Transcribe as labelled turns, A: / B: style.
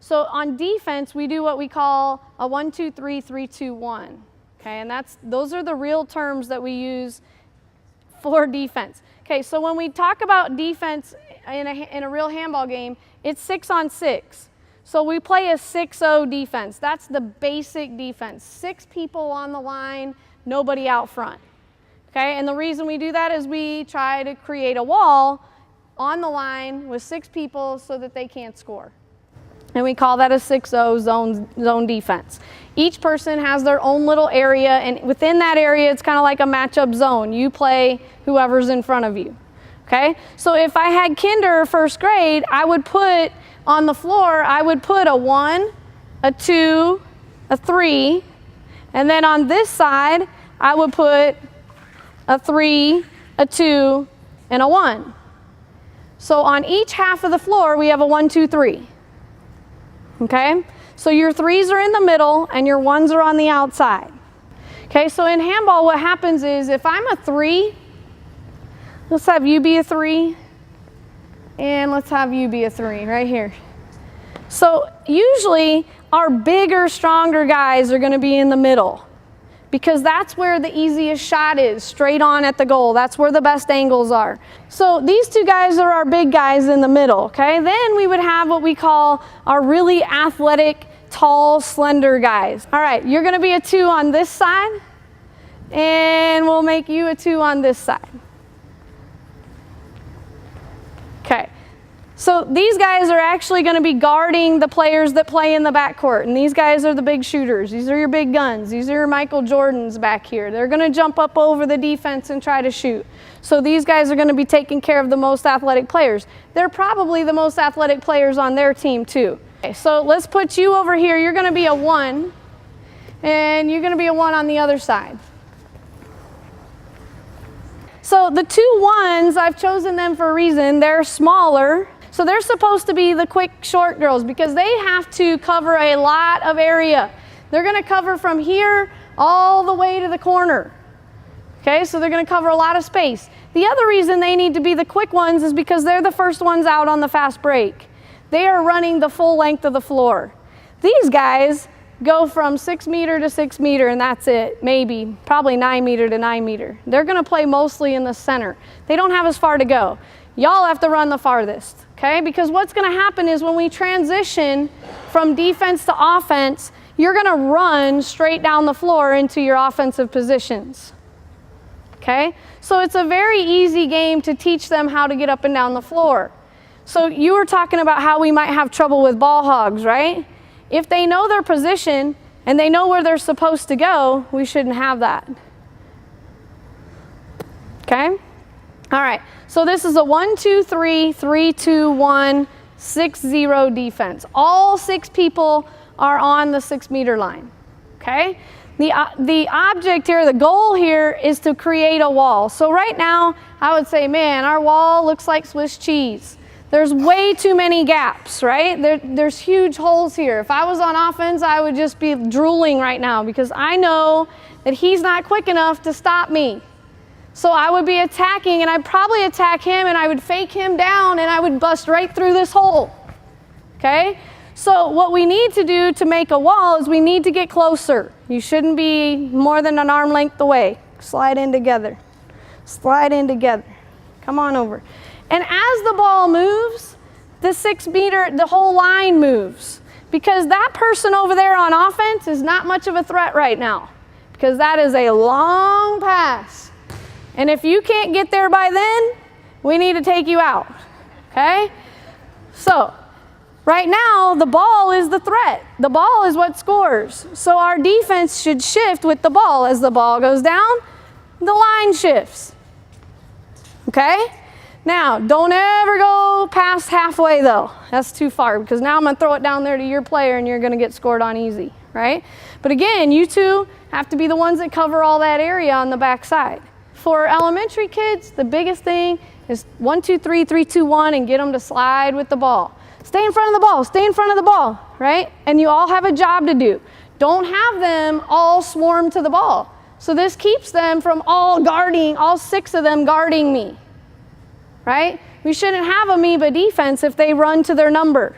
A: So on defense, we do what we call a 1-2-3-3-2-1. Okay, and those are the real terms that we use for defense. Okay, so when we talk about defense in a real handball game, it's 6-on-6. So we play a 6-0 defense. That's the basic defense. 6 people on the line, nobody out front. Okay, and the reason we do that is we try to create a wall on the line with 6 people so that they can't score. And we call that a 6-0 zone defense. Each person has their own little area, and within that area, it's kind of like a matchup zone. You play whoever's in front of you. Okay, so if I had kinder or first grade, I would put on the floor, I would put a 1, a 2, a 3, and then on this side, I would put a 3, a 2, and a 1. So on each half of the floor, we have a 1, 2, 3. Okay, so your 3s are in the middle and your 1s are on the outside. Okay, so in handball, what happens is if I'm a 3, let's have you be a 3, and let's have you be a 3 right here. So usually our bigger, stronger guys are going to be in the middle because that's where the easiest shot is, straight on at the goal. That's where the best angles are. So these 2 guys are our big guys in the middle, okay? Then we would have what we call our really athletic, tall, slender guys. All right, you're going to be a 2 on this side, and we'll make you a 2 on this side. Okay, so these guys are actually going to be guarding the players that play in the backcourt, and these guys are the big shooters. These are your big guns. These are your Michael Jordans back here. They're going to jump up over the defense and try to shoot. So these guys are going to be taking care of the most athletic players. They're probably the most athletic players on their team too. Okay, so let's put you over here. You're going to be a 1, and you're going to be a 1 on the other side. So the 2 1s, I've chosen them for a reason. They're smaller. So they're supposed to be the quick, short girls because they have to cover a lot of area. They're going to cover from here all the way to the corner. Okay, so they're going to cover a lot of space. The other reason they need to be the quick ones is because they're the first ones out on the fast break. They are running the full length of the floor. These guys go from 6 meter to 6 meter, and that's it, maybe, probably 9 meter to 9 meter. They're going to play mostly in the center. They don't have as far to go. Y'all have to run the farthest, okay? Because what's going to happen is when we transition from defense to offense, you're going to run straight down the floor into your offensive positions, okay? So it's a very easy game to teach them how to get up and down the floor. So you were talking about how we might have trouble with ball hogs, right? If they know their position and they know where they're supposed to go, we shouldn't have that. Okay? All right. So this is a 1-2-3, 3-2-1, 6-0 defense. All 6 people are on the 6 meter line. Okay? The object here, the goal here is to create a wall. So right now, I would say, man, our wall looks like Swiss cheese. There's way too many gaps, right? There's huge holes here. If I was on offense, I would just be drooling right now because I know that he's not quick enough to stop me. So I would be attacking, and I'd probably attack him, and I would fake him down, and I would bust right through this hole, okay? So what we need to do to make a wall is we need to get closer. You shouldn't be more than an arm length away. Slide in together. Slide in together. Come on over. And as the ball moves, the 6 meter, the whole line moves. Because that person over there on offense is not much of a threat right now. Because that is a long pass. And if you can't get there by then, we need to take you out. Okay? So, right now, the ball is the threat. The ball is what scores. So our defense should shift with the ball. As the ball goes down, the line shifts. Okay? Now, don't ever go past halfway though. That's too far because now I'm going to throw it down there to your player and you're going to get scored on easy, right? But again, you 2 have to be the ones that cover all that area on the back side. For elementary kids, the biggest thing is 1-2-3, 3-2-1 and get them to slide with the ball. Stay in front of the ball, stay in front of the ball, right? And you all have a job to do. Don't have them all swarm to the ball. So this keeps them from all 6 of them guarding me. Right? We shouldn't have amoeba defense if they run to their number.